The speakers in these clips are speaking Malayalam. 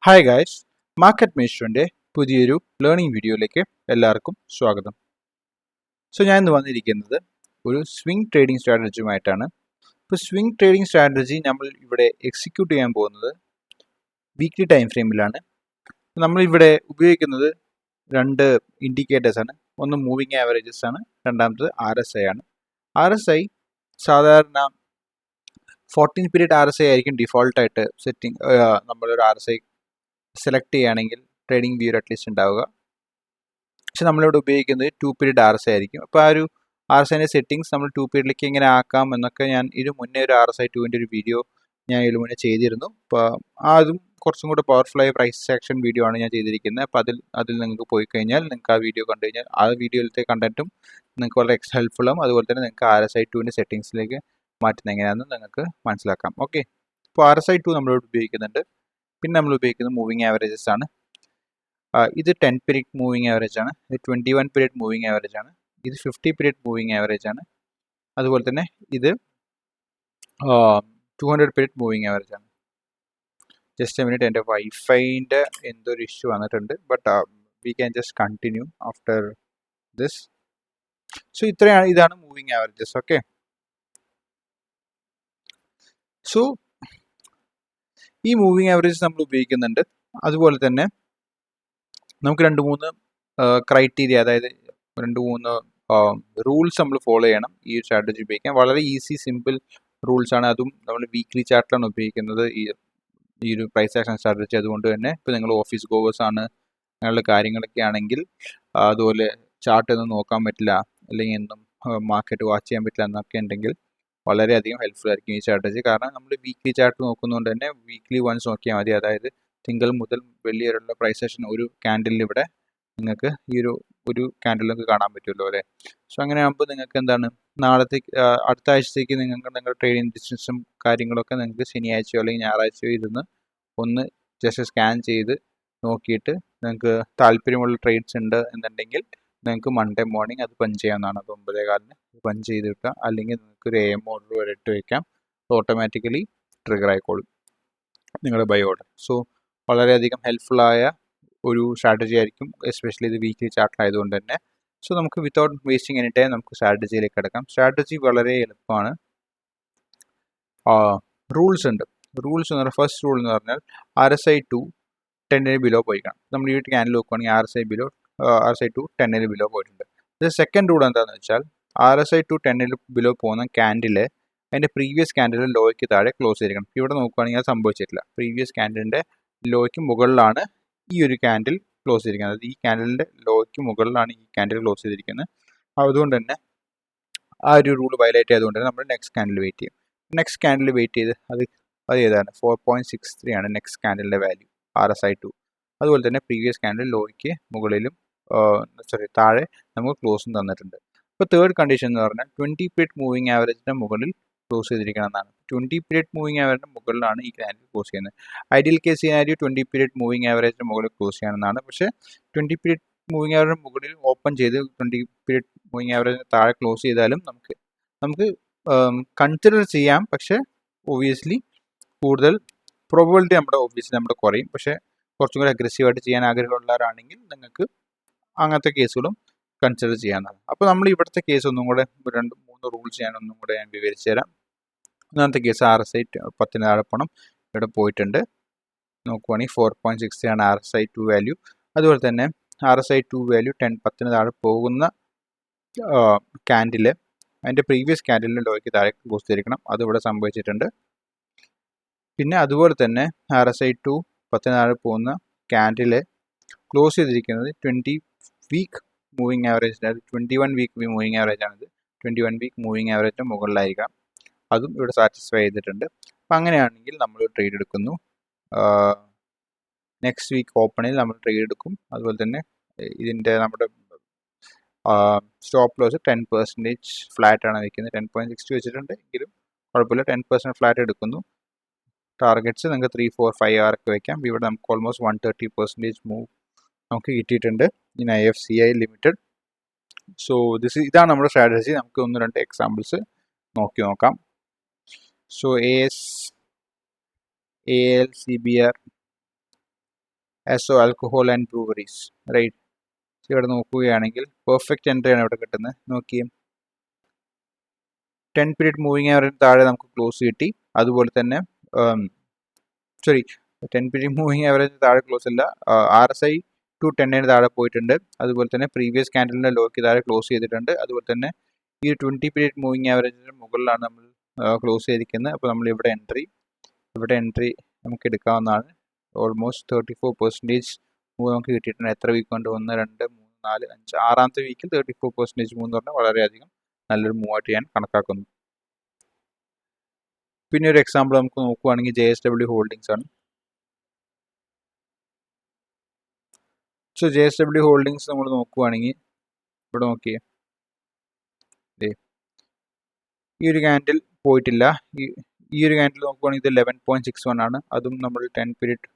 ഹായ് ഗായ്സ്, മാർക്കറ്റ് മേസ്റ്ററിൻ്റെ പുതിയൊരു ലേണിംഗ് വീഡിയോയിലേക്ക് എല്ലാവർക്കും സ്വാഗതം. ഞാൻ ഇന്ന് വന്നിരിക്കുന്നത് ഒരു സ്വിംഗ് ട്രേഡിംഗ് സ്ട്രാറ്റജിയുമായിട്ടാണ്. ഇപ്പോൾ സ്വിംഗ് ട്രേഡിംഗ് സ്ട്രാറ്റജി നമ്മൾ ഇവിടെ എക്സിക്യൂട്ട് ചെയ്യാൻ പോകുന്നത് വീക്ക്ലി ടൈം ഫ്രെയിമിലാണ്. നമ്മളിവിടെ ഉപയോഗിക്കുന്നത് രണ്ട് ഇൻഡിക്കേറ്റേഴ്സ് ആണ്. ഒന്ന് മൂവിങ് ആവറേജസ് ആണ്, രണ്ടാമത്തത് RSI ആണ്. RSI സാധാരണ 14 പീരീഡ് RSI ആയിരിക്കും ഡിഫോൾട്ടായിട്ട് സെറ്റിംഗ്. നമ്മളൊരു RSI സെലക്ട് ചെയ്യുകയാണെങ്കിൽ ട്രേഡിംഗ് വ്യൂർ അറ്റ്ലീസ്റ്റ് ഉണ്ടാവുക. പക്ഷെ നമ്മളിവിടെ ഉപയോഗിക്കുന്നത് 2 പീരീഡ് RSI ആയിരിക്കും. അപ്പോൾ ആ ഒരു RSIൻ്റെ സെറ്റിംഗ്സ് നമ്മൾ 2 പീരീഡിലേക്ക് എങ്ങനെ ആക്കാം എന്നൊക്കെ ഞാൻ ഇതിന് മുന്നേ ഒരു RSI 2ൻ്റെ ഒരു വീഡിയോ ഞാൻ ഇതിന് മുന്നേ ചെയ്തിരുന്നു. അപ്പോൾ അതും കുറച്ചും കൂടെ പവർഫുള്ളായ പ്രൈസ് ആക്ഷൻ വീഡിയോ ആണ് ഞാൻ ചെയ്തിരിക്കുന്നത്. അപ്പോൾ അതിൽ നിങ്ങൾക്ക് പോയി കഴിഞ്ഞാൽ നിങ്ങൾക്ക് ആ വീഡിയോ കണ്ടു കഴിഞ്ഞാൽ ആ വീഡിയോയിലത്തെ കണ്ടന്റും നിങ്ങൾക്ക് വളരെ ഹെൽപ്ഫുള്ളും അതുപോലെ തന്നെ നിങ്ങൾക്ക് RSI 2ൻ്റെ സെറ്റിംഗ്സിലേക്ക് മാറ്റുന്നത് എങ്ങനെയാണെന്ന് നിങ്ങൾക്ക് മനസ്സിലാക്കാം. ഓക്കെ, ഇപ്പോൾ RSI 2 നമ്മളിവിടെ ഉപയോഗിക്കുന്നുണ്ട്. പിന്നെ നമ്മൾ ഉപയോഗിക്കുന്നത് മൂവിങ് ആവറേജസ് ആണ്. ഇത് 10 പീരീഡ് മൂവിങ് ആവറേജ് ആണ്, ഇത് 21 പീരീഡ് മൂവിങ് ആവറേജ് ആണ്, ഇത് 50 പീരീഡ് മൂവിങ് ആവറേജ് ആണ്, അതുപോലെ തന്നെ ഇത് 200 പീരീഡ് മൂവിങ് ആവറേജ് ആണ്. ജസ്റ്റ് എ മിനിറ്റ്, എൻ്റെ വൈഫൈൻ്റെ എന്തൊരു ഇഷ്യൂ വന്നിട്ടുണ്ട്. But we can just continue after this. ഇതാണ് മൂവിങ് ആവറേജസ്. ഓക്കെ, ഈ മൂവിങ് ആവറേജസ് നമ്മൾ ഉപയോഗിക്കുന്നുണ്ട്. അതുപോലെ തന്നെ നമുക്ക് 2-3 ക്രൈറ്റീരിയ, അതായത് 2-3 റൂൾസ് നമ്മൾ ഫോളോ ചെയ്യണം ഈ ഒരു സ്ട്രാറ്റജി ഉപയോഗിക്കാൻ. വളരെ ഈസി സിമ്പിൾ റൂൾസ് ആണ്. അതും നമ്മൾ വീക്ക്ലി ചാർട്ടിലാണ് ഉപയോഗിക്കുന്നത് ഈ ഒരു പ്രൈസ് ആക്ഷൻ സ്ട്രാറ്റജി. അതുകൊണ്ട് തന്നെ ഇപ്പോൾ നിങ്ങൾ ഓഫീസ് ഗോവേഴ്സ് ആണ്, അങ്ങനെയുള്ള കാര്യങ്ങളൊക്കെ ആണെങ്കിൽ അതുപോലെ ചാർട്ട് ഒന്നും നോക്കാൻ പറ്റില്ല, അല്ലെങ്കിൽ എന്നും മാർക്കറ്റ് വാച്ച് ചെയ്യാൻ പറ്റില്ല എന്നൊക്കെ ഉണ്ടെങ്കിൽ വളരെയധികം ഹെൽപ്ഫുൾ ആയിരിക്കും ഈ സ്ട്രാറ്റജി. കാരണം നമ്മൾ വീക്ക്ലി ചാർട്ട് നോക്കുന്നതുകൊണ്ട് തന്നെ വീക്ക്ലി വൺസ് നോക്കിയാൽ മതി. അതായത് തിങ്കൾ മുതൽ വെള്ളി വരെയുള്ള പ്രൈസ് ആക്ഷൻ ഒരു ക്യാൻഡിലിൽ ഇവിടെ നിങ്ങൾക്ക് ഈ ഒരു ക്യാൻഡിൽ നിങ്ങൾക്ക് കാണാൻ പറ്റുമല്ലോ അല്ലേ. അങ്ങനെ ആകുമ്പോൾ നിങ്ങൾക്ക് എന്താണ്, അടുത്ത ആഴ്ചത്തേക്ക് നിങ്ങളുടെ ട്രേഡിംഗ് ഡിസ്റ്റൻസും കാര്യങ്ങളൊക്കെ നിങ്ങൾക്ക് ശനിയാഴ്ചയോ അല്ലെങ്കിൽ ഞായറാഴ്ചയോ ഇരുന്ന് ഒന്ന് ജസ്റ്റ് സ്കാൻ ചെയ്ത് നോക്കിയിട്ട് നിങ്ങൾക്ക് താല്പര്യമുള്ള ട്രേഡ്സ് ഉണ്ട് എന്നുണ്ടെങ്കിൽ നിങ്ങൾക്ക് മൺഡേ മോർണിംഗ് അത് പഞ്ച് ചെയ്യാവുന്നതാണ്. അത് 9:15 പഞ്ച് ചെയ്ത് വെക്കാം, അല്ലെങ്കിൽ നിങ്ങൾക്ക് ഒരു AM ഓർഡർ വരെ ഇട്ട് വയ്ക്കാം. ഓട്ടോമാറ്റിക്കലി ട്രിഗർ ആയിക്കോളും നിങ്ങളുടെ ബൈ ഓർഡർ. വളരെയധികം ഹെൽപ്ഫുള്ളായ ഒരു സ്ട്രാറ്റജി ആയിരിക്കും, എസ്പെഷ്യലി ഇത് വീക്ക്ലി ചാർട്ടിലായതുകൊണ്ട് തന്നെ. നമുക്ക് വിത്തൗട്ട് വേസ്റ്റിംഗ് എനി ടൈം നമുക്ക് സ്ട്രാറ്റജിയിലേക്ക് കിടക്കാം. സ്ട്രാറ്റജി വളരെ എളുപ്പമാണ്. റൂൾസ് ഉണ്ട്. റൂൾസ് എന്ന് പറഞ്ഞാൽ ഫസ്റ്റ് റൂൾ എന്ന് പറഞ്ഞാൽ RSI 2 10 ബിലോ പോയിക്കണം. നമ്മൾ ഈ ക്യാൻഡിൽ നോക്കുകയാണെങ്കിൽ RSI 2 10 ബിലോ പോയിട്ടുണ്ട്. ഇത് സെക്കൻഡ് റൂൾ എന്താണെന്ന് വെച്ചാൽ RSI 2 10 ബിലോ പോകുന്ന ക്യാൻഡില് അതിൻ്റെ പ്രീവിയസ് ക്യാൻഡിൽ ലോയ്ക്ക് താഴെ ക്ലോസ് ചെയ്തിരിക്കണം. ഇവിടെ നോക്കുകയാണെങ്കിൽ അത് സംഭവിച്ചിട്ടില്ല. പ്രീവിയസ് ക്യാൻഡിലിൻ്റെ ലോയ്ക്ക് മുകളിലാണ് ഈ ഒരു ക്യാൻഡിൽ ക്ലോസ് ചെയ്തിരിക്കുന്നത്. അതായത് ഈ ക്യാൻഡിലിൻ്റെ ലോയ്ക്ക് മുകളിലാണ് ഈ ക്യാൻഡിൽ ക്ലോസ് ചെയ്തിരിക്കുന്നത്. അതുകൊണ്ട് തന്നെ ആ ഒരു റൂൾ വയലേറ്റ് ആയതുകൊണ്ട് തന്നെ നമ്മൾ നെക്സ്റ്റ് ക്യാൻഡിൽ വെയിറ്റ് ചെയ്യും. നെക്സ്റ്റ് ക്യാൻഡിൽ വെയിറ്റ് ചെയ്ത് അത് ഏതാണ് 4.63 ആണ് നെക്സ്റ്റ് ക്യാൻഡിലിൻ്റെ വാല്യൂ RSI 2. അതുപോലെ തന്നെ പ്രീവിയസ് ക്യാൻഡിൽ ലോയ്ക്ക് മുകളിലും താഴെ നമുക്ക് ക്ലോസും തന്നിട്ടുണ്ട്. ഇപ്പോൾ തേർഡ് കണ്ടീഷൻ എന്ന് പറഞ്ഞാൽ 20 പീരീഡ് മൂവിങ് ആവറേജിൻ്റെ മുകളിൽ ക്ലോസ് ചെയ്തിരിക്കണം എന്നാണ്. 20 പീരീഡ് മൂവിങ് ആവറേജിൻ്റെ മുകളിലാണ് ഈ ക്യാൻഡിൽ ക്ലോസ് ചെയ്യുന്നത്. Ideal case scenario 20 period moving ആവറേജിൻ്റെ മുകളിൽ ക്ലോസ് ചെയ്യണമെന്നാണ്. പക്ഷേ 20 പീരീഡ് മൂവിങ് ആവറേജിന് മുകളിൽ ഓപ്പൺ ചെയ്ത് 20 പീരീഡ് മൂവിങ് ആവറേജിന് താഴെ ക്ലോസ് ചെയ്താലും നമുക്ക് കൺസിഡർ ചെയ്യാം. പക്ഷേ ഒബ്വിയസ്ലി കൂടുതൽ പ്രോബബിലിറ്റി നമ്മുടെ കുറയും. പക്ഷേ കുറച്ചും കൂടി അഗ്രസീവായിട്ട് ചെയ്യാൻ ആഗ്രഹമുള്ളവരാണെങ്കിൽ നിങ്ങൾക്ക് അങ്ങനത്തെ കേസുകളും കൺസിഡർ ചെയ്യാവുന്നതാണ്. അപ്പോൾ നമ്മൾ ഇവിടുത്തെ കേസ് ഒന്നും കൂടെ 2-3 റൂൾസ് ഞാനൊന്നും കൂടെ ഞാൻ വിവരിച്ചു തരാം. ഒന്നാമത്തെ കേസ് RSI 10 താഴെ പോകണം. ഇവിടെ പോയിട്ടുണ്ട്. നോക്കുവാണെങ്കിൽ 4.60 ആണ് RSI 2 വാല്യൂ. അതുപോലെ തന്നെ RSI 2 വാല്യൂ 10 താഴെ പോകുന്ന ക്യാൻഡില് അതിൻ്റെ പ്രീവിയസ് ക്യാൻഡിലിൻ്റെ ലോയ്ക്ക് താഴെ ക്ലോസ് ചെയ്തിരിക്കണം. അതിവിടെ സംഭവിച്ചിട്ടുണ്ട്. പിന്നെ അതുപോലെ തന്നെ RSI 2 10 താഴെ പോകുന്ന ക്യാൻഡിൽ ക്ലോസ് ചെയ്തിരിക്കുന്നത് 20 വീക്ക് മൂവിങ് ആവറേജ്, അതായത് 21 വീക്ക് മൂവിങ് ആവറേജ് ആണിത്. 21 വീക്ക് മൂവിങ് ആവറേജിന് മുകളിലായിരിക്കാം. അതും ഇവിടെ സാറ്റിസ്ഫൈ ചെയ്തിട്ടുണ്ട്. അപ്പം അങ്ങനെയാണെങ്കിൽ നമ്മൾ ട്രേഡ് എടുക്കുന്നു. നെക്സ്റ്റ് വീക്ക് ഓപ്പണിൽ നമ്മൾ ട്രേഡ് എടുക്കും. അതുപോലെ തന്നെ ഇതിൻ്റെ നമ്മുടെ സ്റ്റോപ്പ് ലോസ് 10% ഫ്ലാറ്റ് ആണ് വയ്ക്കുന്നത്. 10.60 വെച്ചിട്ടുണ്ട് എങ്കിലും കുഴപ്പമില്ല. 10% ഫ്ലാറ്റ് എടുക്കുന്നു. ടാർഗറ്റ്സ് നിങ്ങൾക്ക് 3, 4, 5 ഒക്കെ വയ്ക്കാം. ഇവിടെ നമുക്ക് ഓൾമോസ്റ്റ് 130% മൂവ് നമുക്ക് കിട്ടിയിട്ടുണ്ട് ഇൻ IFCI ലിമിറ്റഡ്. ഇതാണ് നമ്മുടെ സ്ട്രാറ്റജി. നമുക്ക് 1-2 എക്സാമ്പിൾസ് നോക്കാം. AS, AL, CBR, എസോ ആൽക്കഹോൾ ആൻഡ് ബ്രൂവറീസ്, റൈറ്റ്. ഇവിടെ നോക്കുകയാണെങ്കിൽ പെർഫെക്റ്റ് എൻട്രിയാണ് ഇവിടെ കിട്ടുന്നത്. നോക്കിയേ, 10 പീരീഡ് മൂവിങ് ആവറേജ് താഴെ നമുക്ക് ക്ലോസ് കിട്ടി. അതുപോലെ തന്നെ 10 പീരീഡ് മൂവിങ് ആവറേജ് താഴെ ക്ലോസ് അല്ല, RSI 210 താഴെ പോയിട്ടുണ്ട്. അതുപോലെ തന്നെ പ്രീവിയസ് ക്യാൻഡലിൻ്റെ ലോക്ക് താഴെ ക്ലോസ് ചെയ്തിട്ടുണ്ട്. അതുപോലെ തന്നെ ഈ 20 പീരീഡ് മൂവിങ് ആവറേജിന് മുകളിലാണ് നമ്മൾ ക്ലോസ് ചെയ്തിരിക്കുന്നത്. അപ്പോൾ നമ്മൾ ഇവിടെ എൻട്രി നമുക്ക് എടുക്കാവുന്നതാണ്. ഓൾമോസ്റ്റ് 34% മൂവ് നമുക്ക് കിട്ടിയിട്ടുണ്ട്. എത്ര വീക്ക് കൊണ്ട്? 1, 2, 3, 4, 5, 6ാമത്തെ വീക്കിൽ 34% മൂവ് എന്ന് പറഞ്ഞാൽ വളരെയധികം നല്ലൊരു മൂവായിട്ട് ഞാൻ കണക്കാക്കുന്നു. പിന്നെ ഒരു എക്സാമ്പിൾ നമുക്ക് നോക്കുകയാണെങ്കിൽ JSW ഹോൾഡിങ്സ് ആണ്. സോ JSW ഹോൾഡിങ്സ് നമ്മൾ നോക്കുകയാണെങ്കിൽ ഇവിടെ നോക്കിയേ, ഈ ഒരു ക്യാൻഡിൽ പോയിട്ടില്ല. ഈ ഒരു ക്യാൻഡിൽ നോക്കുകയാണെങ്കിൽ ഇത് 11.61 ആണ്. അതും നമ്മൾ 10 പീരീഡ്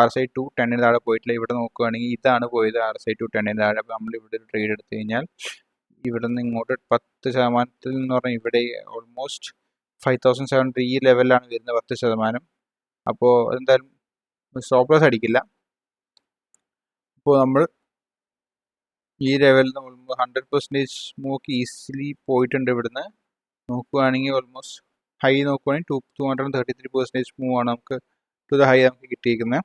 RSI 210 താഴെ പോയിട്ടില്ല. ഇവിടെ നോക്കുകയാണെങ്കിൽ ഇതാണ് പോയത്, RSI 210 താഴെ. അപ്പോൾ നമ്മൾ ഇവിടെ ഒരു ട്രേഡ് എടുത്തു കഴിഞ്ഞാൽ ഇവിടെ നിന്ന് ഇങ്ങോട്ട് 10% എന്ന് പറഞ്ഞാൽ ഇവിടെ ഓൾമോസ്റ്റ് 5700 ഈ ലെവലിലാണ് വരുന്നത്, 10%. അപ്പോൾ എന്തായാലും സ്റ്റോപ്പ് ലോസ് അടിക്കില്ല. അപ്പോൾ നമ്മൾ ഈ ലെവലിൽ നിന്ന് 100% മൂക്ക് ഈസിലി പോയിട്ടുണ്ട്. ഇവിടുന്ന് നോക്കുകയാണെങ്കിൽ ഓൾമോസ്റ്റ് ഹൈ നോക്കുകയാണെങ്കിൽ 233% മൂവ് ആണ് നമുക്ക് ടു ദ ഹൈ നമുക്ക് കിട്ടിയിരിക്കുന്നത്.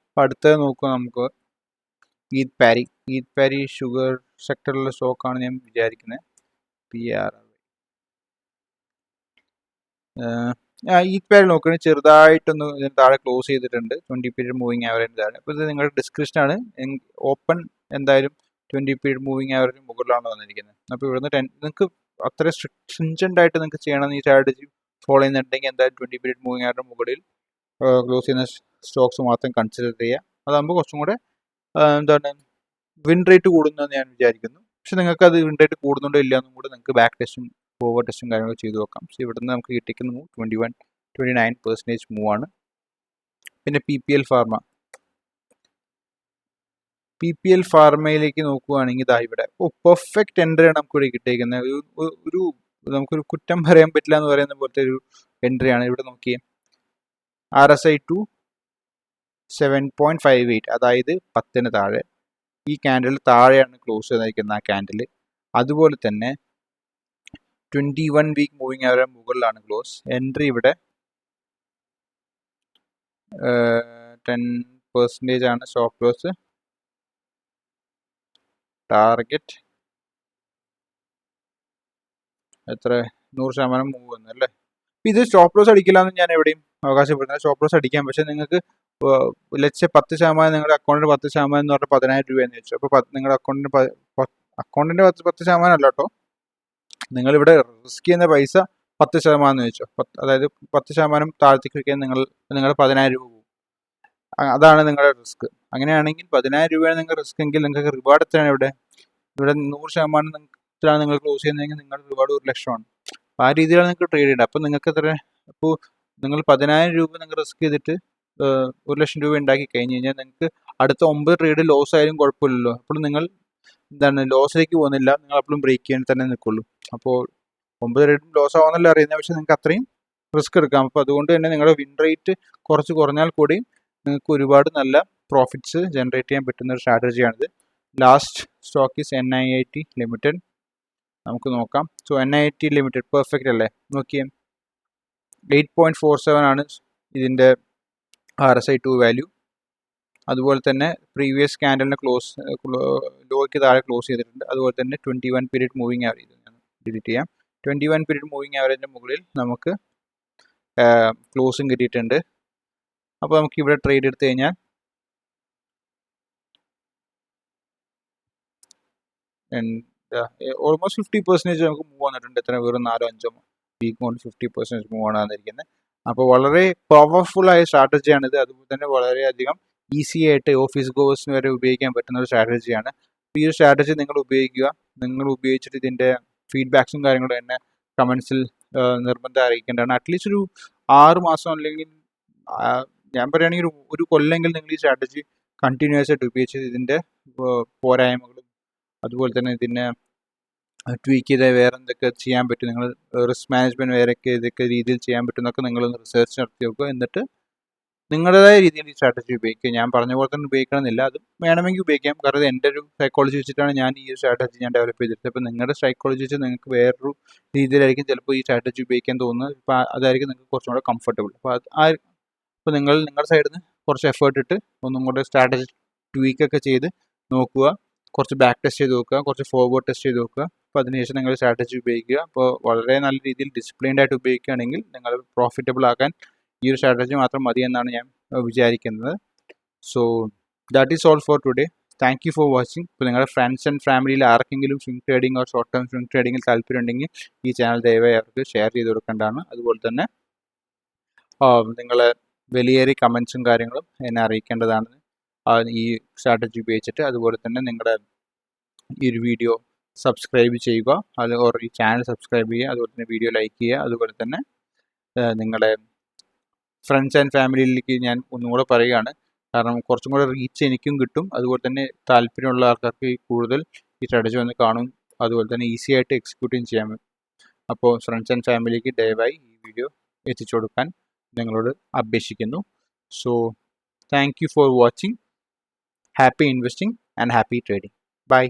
അപ്പോൾ അടുത്തത് നോക്കുക, നമുക്ക് ഈദ് പാരി ഷുഗർ സെക്ടറിലുള്ള സ്റ്റോക്കാണ് ഞാൻ വിചാരിക്കുന്നത്. PRR ഈദ് പാരി നോക്കുകയാണെങ്കിൽ ചെറുതായിട്ടൊന്ന് ഇതിന് താഴെ ക്ലോസ് ചെയ്തിട്ടുണ്ട്, 20 പീരീഡ് മൂവിങ് ആവറേജ് താഴെ. അപ്പോൾ ഇത് നിങ്ങളുടെ ഡിസ്ക്രിപ്ഷനാണ്. ഓപ്പൺ എന്തായാലും 20 പീരീഡ് മൂവിങ് ആവറേജ് മുകളിലാണ് വന്നിരിക്കുന്നത്. അപ്പോൾ ഇവിടുന്ന് നിങ്ങൾക്ക് അത്ര സ്ട്രിഞ്ചൻ്റ് ആയിട്ട് നിങ്ങൾക്ക് ചെയ്യണമെന്ന് ഈ സ്ട്രാറ്റജി ഫോളോ ചെയ്യുന്നുണ്ടെങ്കിൽ എന്തായാലും 20 പീരീഡ് മൂവിങ് ആവറേജ് മുകളിൽ ക്ലോസ് ചെയ്യുന്ന സ്റ്റോക്സ് മാത്രം കൺസിഡർ ചെയ്യുക. അതാകുമ്പോൾ കുറച്ചും കൂടെ എന്താണ് വിൻ റേറ്റ് കൂടുന്നതെന്ന് ഞാൻ വിചാരിക്കുന്നു. പക്ഷെ നിങ്ങൾക്ക് അത് വിൻ റേറ്റ് കൂടുന്നുണ്ടോ ഇല്ല എന്നും കൂടെ നിങ്ങൾക്ക് ബാക്ക് ടെസ്റ്റും ഫോർവേഡ് ടെസ്റ്റും കാര്യങ്ങളൊക്കെ ചെയ്ത് നോക്കാം. സോ ഇവിടുന്ന് നമുക്ക് കിട്ടിക്കുന്ന മൂവ് 29% മൂവ് ആണ്. പിന്നെ PPL ഫാർമയിലേക്ക് നോക്കുകയാണെങ്കിൽ ഇതാ ഇവിടെ പെർഫെക്റ്റ് എൻട്രിയാണ് നമുക്കിവിടെ കിട്ടിയിരിക്കുന്നത്. ഒരു നമുക്കൊരു കുറ്റം പറയാൻ പറ്റില്ല എന്ന് പറയുന്ന പോലത്തെ ഒരു എൻട്രിയാണ്. ഇവിടെ നോക്കിയേ, RSI 7.58, അതായത് 10 താഴെ. ഈ ക്യാൻഡിൽ താഴെയാണ് ക്ലോസ് ചെയ്തിരിക്കുന്നത് ആ ക്യാൻഡിൽ. അതുപോലെ തന്നെ 21 വീക്ക് മൂവിങ് ആവറേജ് മുകളിലാണ് ക്ലോസ്. എൻട്രി ഇവിടെ 10% ആണ്. സ്റ്റോപ്പ് ലോസ് ടാർഗറ്റ് എത്ര? 100% മൂവ് വന്നു അല്ലേ. ഇത് സ്റ്റോപ്പ് ലോസ് അടിക്കില്ല എന്ന് ഞാൻ എവിടെയും അവകാശപ്പെടുന്നത്. സ്റ്റോപ്പ് ലോസ് അടിക്കാം, പക്ഷെ നിങ്ങൾക്ക് ലക്ഷ 10% നിങ്ങളുടെ അക്കൗണ്ടിൽ 10% എന്ന് പറഞ്ഞാൽ 10,000 രൂപയെന്ന് വെച്ചു. അപ്പോൾ നിങ്ങളുടെ അക്കൗണ്ടിൻ്റെ 10% അല്ല കേട്ടോ, നിങ്ങളിവിടെ റിസ്ക് ചെയ്യുന്ന പൈസ 10% എന്ന് വെച്ചോ. അതായത് 10% താഴത്തേക്ക് വയ്ക്കാൻ നിങ്ങളുടെ 10,000 രൂപ പോകും. അതാണ് നിങ്ങളുടെ റിസ്ക്. അങ്ങനെയാണെങ്കിൽ 10,000 രൂപയാണ് നിങ്ങൾ റിസ്ക് എങ്കിൽ നിങ്ങൾക്ക് റിവാർഡ് എത്രയാണ്? ഇവിടെ 100% നിങ്ങൾ ക്ലോസ് ചെയ്യുന്നതെങ്കിൽ നിങ്ങളുടെ റിവാർഡ് 1 ലക്ഷമാണ്. അപ്പോൾ ആ രീതിയിലാണ് നിങ്ങൾക്ക് ട്രേഡ് ചെയ്യേണ്ടത്. അപ്പോൾ നിങ്ങൾക്ക് അപ്പോൾ നിങ്ങൾ 10,000 രൂപ നിങ്ങൾ റിസ്ക് ചെയ്തിട്ട് 1 ലക്ഷം രൂപ ഉണ്ടാക്കി കഴിഞ്ഞ് കഴിഞ്ഞാൽ നിങ്ങൾക്ക് അടുത്ത 9 ട്രേഡ് ലോസ് ആയാലും കുഴപ്പമില്ലല്ലോ. അപ്പോൾ നിങ്ങൾ എന്താണ് ലോസിലേക്ക് പോകുന്നില്ല, നിങ്ങൾ അപ്പോഴും ബ്രേക്ക് ചെയ്യാൻ തന്നെ നിൽക്കുള്ളൂ. അപ്പോൾ 9 ട്രേഡും ലോസ് ആവുന്നല്ല അറിയുന്നത്, പക്ഷേ നിങ്ങൾക്ക് അത്രയും റിസ്ക് എടുക്കാം. അപ്പോൾ അതുകൊണ്ട് തന്നെ നിങ്ങളുടെ വിൻ റേറ്റ് കുറച്ച് കുറഞ്ഞാൽ കൂടി നിങ്ങൾക്ക് ഒരുപാട് നല്ല പ്രോഫിറ്റ്സ് ജനറേറ്റ് ചെയ്യാൻ പറ്റുന്ന ഒരു സ്ട്രാറ്റജിയാണിത്. Last stock is NIIT limited. നമുക്ക് നോക്കാം. സോ NIIT ലിമിറ്റഡ് പെർഫെക്റ്റ് അല്ലേ? നോക്കിയേ, 8.47 ആണ് ഇതിൻ്റെ RSI 2 വാല്യൂ. അതുപോലെ തന്നെ പ്രീവിയസ് ക്യാൻഡലിന് ലോയ്ക്ക് താഴെ ക്ലോസ് ചെയ്തിട്ടുണ്ട്. അതുപോലെ തന്നെ 21 പീരീഡ് മൂവിങ് ആവറേജ് ഡിലീറ്റ് ചെയ്യാം. 21 പീരീഡ് മൂവിങ് ആവറേജിൻ്റെ മുകളിൽ നമുക്ക് ക്ലോസും കിട്ടിയിട്ടുണ്ട്. അപ്പോൾ നമുക്ക് ഇവിടെ ട്രേഡ് എടുത്തു കഴിഞ്ഞാൽ ഓൾമോസ്റ്റ് 50% നമുക്ക് മൂവ് വന്നിട്ടുണ്ട്. എത്ര? വെറും 4-5 വീക്ക് കൊണ്ട് 50% മൂവ് ആണ് വന്നിരിക്കുന്നത്. അപ്പോൾ വളരെ പവർഫുൾ ആയ സ്ട്രാറ്റജിയാണിത്. അതുപോലെ തന്നെ വളരെയധികം ഈസി ആയിട്ട് ഓഫീസ് ഗോവേഴ്സിന് വരെ ഉപയോഗിക്കാൻ പറ്റുന്ന ഒരു സ്ട്രാറ്റജിയാണ്. ഈ ഒരു സ്ട്രാറ്റജി നിങ്ങൾ ഉപയോഗിക്കുക. നിങ്ങൾ ഉപയോഗിച്ചിട്ട് ഇതിൻ്റെ ഫീഡ്ബാക്സും കാര്യങ്ങളും തന്നെ കമൻസിൽ നിർബന്ധം അറിയിക്കേണ്ടതാണ്. അറ്റ്ലീസ്റ്റ് ഒരു 6 മാസം അല്ലെങ്കിൽ ഞാൻ പറയുകയാണെങ്കിൽ ഒരു കൊല്ലെങ്കിലും നിങ്ങൾ ഈ സ്ട്രാറ്റജി കണ്ടിന്യൂസ് ആയിട്ട് ഉപയോഗിച്ച് ഇതിൻ്റെ പോരായ്മകളും അതുപോലെ തന്നെ ഇതിനെ ട്വീക്ക് ചെയ്ത് വേറെ എന്തൊക്കെ ചെയ്യാൻ പറ്റും, നിങ്ങൾ റിസ്ക് മാനേജ്മെൻറ്റ് വേറെയൊക്കെ ഇതൊക്കെ രീതിയിൽ ചെയ്യാൻ പറ്റും എന്നൊക്കെ നിങ്ങളൊന്ന് റിസർച്ച് നടത്തി നോക്കുക. എന്നിട്ട് നിങ്ങളുടേതായ രീതിയിൽ ഈ സ്ട്രാറ്റജി ഉപയോഗിക്കുക. ഞാൻ പറഞ്ഞ പോലെ തന്നെ ഉപയോഗിക്കണമെന്നില്ല, അത് വേണമെങ്കിൽ ഉപയോഗിക്കാം. കാരണം ഇത് എൻ്റെ ഒരു സൈക്കോളജി വെച്ചിട്ടാണ് ഞാൻ ഈ ഒരു സ്ട്രാറ്റജി ഞാൻ ഡെവലപ്പ് ചെയ്തിട്ട്. അപ്പോൾ നിങ്ങളുടെ സൈക്കോളജി വെച്ച് നിങ്ങൾക്ക് വേറൊരു രീതിയിലായിരിക്കും ചിലപ്പോൾ ഈ സ്ട്രാറ്റജി ഉപയോഗിക്കാൻ തോന്നുന്നത്. ഇപ്പോൾ അതായിരിക്കും നിങ്ങൾക്ക് കുറച്ചും കൂടെ കംഫർട്ടബിൾ. അപ്പോൾ അപ്പോൾ നിങ്ങളുടെ സൈഡിൽ നിന്ന് കുറച്ച് എഫേർട്ട് ഇട്ട് ഒന്നും കൂടെ സ്ട്രാറ്റജി ട്വീക്കൊക്കെ ചെയ്ത് നോക്കുക, കുറച്ച് ബാക്ക് ടെസ്റ്റ് ചെയ്ത് നോക്കുക, കുറച്ച് ഫോർവേഡ് ടെസ്റ്റ് ചെയ്ത് നോക്കുക. അപ്പോൾ അതിനുശേഷം നിങ്ങൾ സ്ട്രാറ്റജി ഉപയോഗിക്കുക. അപ്പോൾ വളരെ നല്ല രീതിയിൽ ഡിസിപ്ലിൻഡ് ആയിട്ട് ഉപയോഗിക്കുകയാണെങ്കിൽ നിങ്ങൾ പ്രോഫിറ്റബിൾ ആക്കാൻ ഈ ഒരു സ്ട്രാറ്റജി മാത്രം മതി എന്നാണ് ഞാൻ വിചാരിക്കുന്നത്. So that is all for today. Thank you for watching. ഇപ്പോൾ നിങ്ങളുടെ ഫ്രണ്ട്സ് ആൻഡ് ഫാമിലിയിൽ ആർക്കെങ്കിലും swing trading or short term swing ട്രേഡിങ്ങിൽ താല്പര്യം ഉണ്ടെങ്കിൽ ഈ ചാനൽ ദയവായി അവർക്ക് ഷെയർ ചെയ്ത് കൊടുക്കേണ്ടതാണ്. അതുപോലെ തന്നെ നിങ്ങൾ വലിയേറിയ കമൻസും കാര്യങ്ങളും എന്നെ അറിയിക്കേണ്ടതാണ് ഈ സ്ട്രാറ്റജി ഉപയോഗിച്ചിട്ട്. അതുപോലെ തന്നെ നിങ്ങളുടെ ഈ ഒരു വീഡിയോ സബ്സ്ക്രൈബ് ചെയ്യുക, അത് ഓർ ഈ ചാനൽ സബ്സ്ക്രൈബ് ചെയ്യുക, അതുപോലെ തന്നെ വീഡിയോ ലൈക്ക് ചെയ്യുക. അതുപോലെ തന്നെ നിങ്ങളുടെ ഫ്രണ്ട്സ് ആൻഡ് ഫാമിലിയിലേക്ക് ഞാൻ ഒന്നുകൂടെ പറയുകയാണ്, കാരണം കുറച്ചും കൂടെ റീച്ച് എനിക്കും കിട്ടും. അതുപോലെ തന്നെ താല്പര്യമുള്ള ആൾക്കാർക്ക് കൂടുതൽ ഈ സ്ട്രാറ്റജി വന്ന് കാണും, അതുപോലെ തന്നെ ഈസി ആയിട്ട് എക്സിക്യൂട്ടും ചെയ്യാൻ പറ്റും. അപ്പോൾ ഫ്രണ്ട്സ് ആൻഡ് ഫാമിലിക്ക് ദയവായി ഈ വീഡിയോ എത്തിച്ചു കൊടുക്കാൻ നിങ്ങളോട് അപേക്ഷിക്കുന്നു. So thank you for watching. Happy investing and happy trading. By.